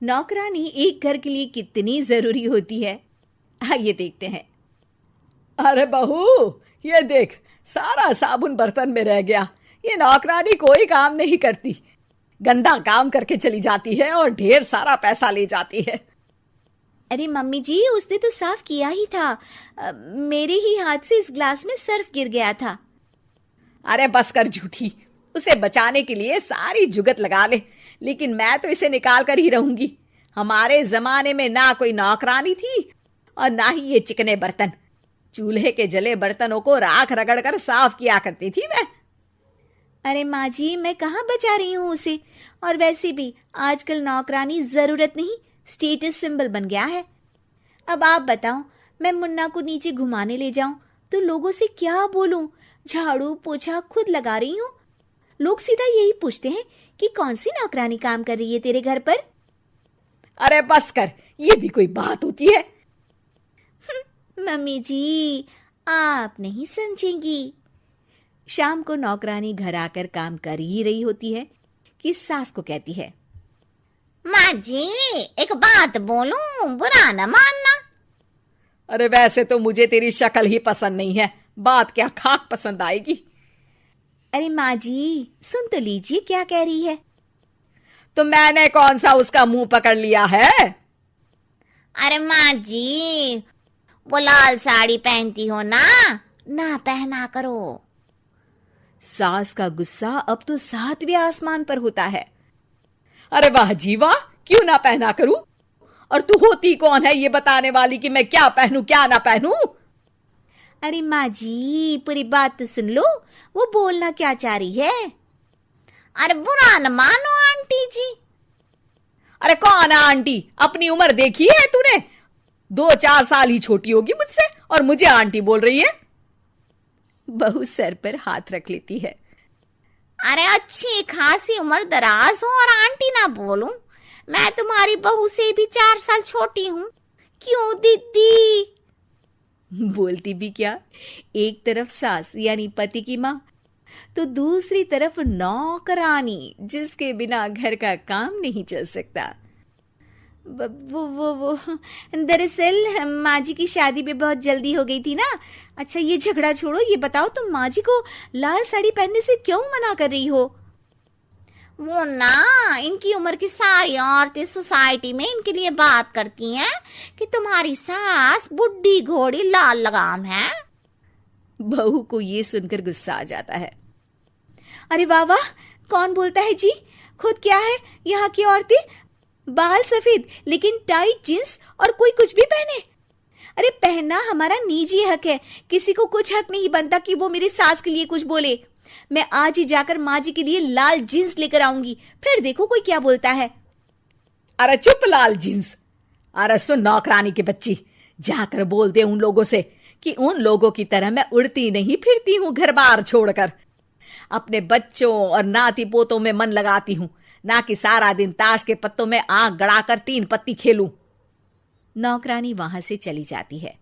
नौकरानी एक घर के लिए कितनी जरूरी होती है, आइए देखते हैं। अरे बहू, ये देख, सारा साबुन बर्तन में रह गया। ये नौकरानी कोई काम नहीं करती, गंदा काम करके चली जाती है और ढेर सारा पैसा ले जाती है। अरे मम्मी जी, उसने तो साफ किया ही था। मेरे ही हाथ से इस ग्लास में सर्फ गिर गया था। अरे बस कर झूठी, उसे बचाने के लिए सारी जुगत लगा ले, लेकिन मैं तो इसे निकाल कर ही रहूंगी। हमारे जमाने में ना कोई नौकरानी थी और ना ही ये चिकने बर्तन। चूल्हे के जले बर्तनों को राख रगड़ कर साफ किया करती थी मैं। अरे माँ जी, मैं कहाँ बचा रही हूँ उसे। और वैसे भी आजकल नौकरानी जरूरत नहीं, स्टेटस सिंबल बन गया है। अब आप बताओ, मैं मुन्ना को नीचे घुमाने ले जाऊं तो लोगों से क्या बोलूं? झाड़ू पोछा खुद लगा रही हूँ। लोग सीधा यही पूछते हैं कि कौन सी नौकरानी काम कर रही है तेरे घर पर। अरे बस कर, ये भी कोई बात होती है? मम्मी जी, आप नहीं समझेंगी। शाम को नौकरानी घर आकर काम कर ही रही होती है कि सास को कहती है, माँ जी, एक बात बोलूं, बुरा न मानना। अरे वैसे तो मुझे तेरी शक्ल ही पसंद नहीं है, बात क्या खाक पसंद आएगी। अरे माँ जी, सुन तो लीजिए क्या कह रही है। तो मैंने कौन सा उसका मुंह पकड़ लिया है? अरे माँ जी, वो लाल साड़ी पहनती हो ना, ना पहना करो। सास का गुस्सा अब तो 7वें आसमान पर होता है। अरे वाह जी वाह, क्यों ना पहना करूं? और तू होती कौन है ये बताने वाली कि मैं क्या पहनूं क्या ना पहनूं? अरे माँ जी, पूरी बात तो सुन लो, वो बोलना क्या चाह रही है। अरे बुरा न मानो आंटी जी। अरे कौन है आंटी? अपनी उम्र देखी है तूने? 2-4 साल ही छोटी होगी मुझसे और मुझे आंटी बोल रही है। बहू सर पर हाथ रख लेती है। अरे अच्छी खासी उम्र दराज हो और आंटी ना बोलूं? मैं तुम्हारी बहू से भी 4 साल छोटी हूँ। क्यों दीदी? बोलती भी क्या, एक तरफ सास यानी पति की माँ, तो दूसरी तरफ नौकरानी जिसके बिना घर का काम नहीं चल सकता। वो दरअसल माँ जी की शादी भी बहुत जल्दी हो गई थी ना। अच्छा ये झगड़ा छोड़ो, ये बताओ तुम माँ जी को लाल साड़ी पहनने से क्यों मना कर रही हो? वो ना, इनकी उम्र की सारी औरतें सोसाइटी में इनके लिए बात करती हैं कि तुम्हारी सास बुढ़ी घोड़ी लाल लगाम है। बहू को ये सुनकर गुस्सा आ जाता है। अरे वाह वाह, कौन बोलता है जी? खुद क्या है यहाँ की औरतें, बाल सफेद लेकिन टाइट जींस और कोई कुछ भी पहने। अरे पहनना हमारा निजी हक है, किसी को कुछ हक नहीं बनता कि वो मेरी सास के लिए कुछ बोले। मैं आज ही जाकर माँ जी के लिए लाल जींस लेकर आऊंगी, फिर देखो कोई क्या बोलता है। अरे चुप लाल जींस। अरे सुन नौकरानी की बच्ची, जाकर बोल दे उन लोगों से कि उन लोगों की तरह मैं उड़ती नहीं फिरती हूँ घर बार छोड़कर। अपने बच्चों और नाती पोतों में मन लगाती हूँ, ना कि सारा दिन ताश के पत्तों में आंख गड़ाकर 3 पत्ती खेलूं। नौकरानी वहां से चली जाती है।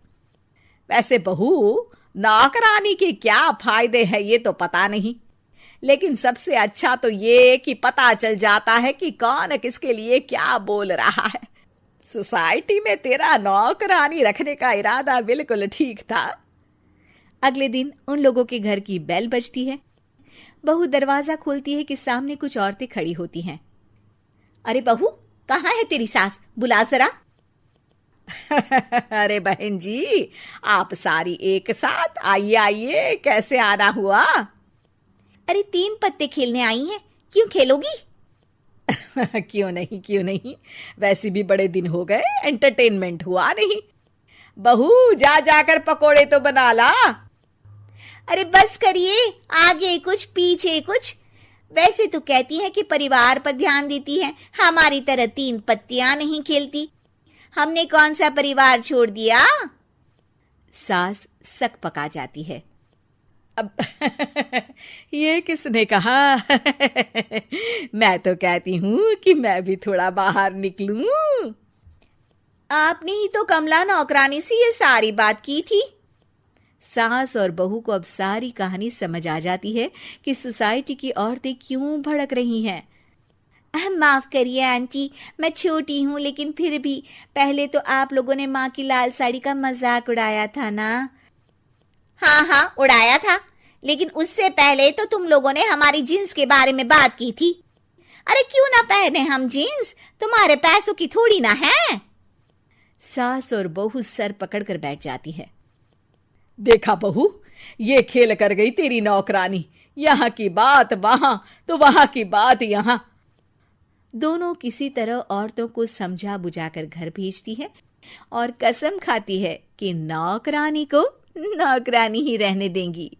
वैसे बहू, नौकरानी के क्या फायदे हैं ये तो पता नहीं, लेकिन सबसे अच्छा तो ये कि पता चल जाता है कि कौन किसके लिए क्या बोल रहा है। सोसाइटी में तेरा नौकरानी रखने का इरादा बिल्कुल ठीक था। अगले दिन उन लोगों के घर की बेल बजती है। बहू दरवाजा खोलती है कि सामने कुछ औरतें खड़ी होती हैं। अरे बहू, कहाँ है तेरी सास? बुला जरा। अरे बहन जी, आप सारी एक साथ आइए आइए, कैसे आना हुआ? अरे 3 पत्ते खेलने आई हैं, क्यों खेलोगी? क्यों नहीं, वैसे भी बड़े दिन हो गए, एंटरटेनमेंट हुआ नहीं। बहू जा जाकर पकोड़े तो बना ला। अरे बस करिए, आगे कुछ पीछे कुछ। वैसे तो कहती है कि परिवार पर ध्यान देती है, हमारी तरह 3 पत्तियां नहीं खेलती। हमने कौन सा परिवार छोड़ दिया? सास सक पका जाती है। अब ये किसने कहा? मैं तो कहती हूँ कि मैं भी थोड़ा बाहर निकलूं। आपने ही तो कमला नौकरानी से ये सारी बात की थी। सास और बहू को अब सारी कहानी समझ आ जाती है कि सोसाइटी की औरतें क्यों भड़क रही हैं। माफ करिए आंटी, मैं छोटी हूँ, लेकिन फिर भी पहले तो आप लोगों ने माँ की लाल साड़ी का मजाक उड़ाया था ना। हाँ हाँ, उड़ाया था, लेकिन उससे पहले तो तुम लोगों ने हमारी जीन्स के बारे में बात की थी। अरे क्यों ना पहने हम जीन्स, तुम्हारे पैसों की थोड़ी ना है। सास और बहू सर पकड़कर बैठ जाती है। देखा बहू, ये खेल कर गई तेरी नौकरानी, यहाँ की बात वहां तो वहां की बात यहाँ। दोनों किसी तरह औरतों को समझा बुझाकर घर भेजती है और कसम खाती है कि नौकरानी को नौकरानी ही रहने देंगी।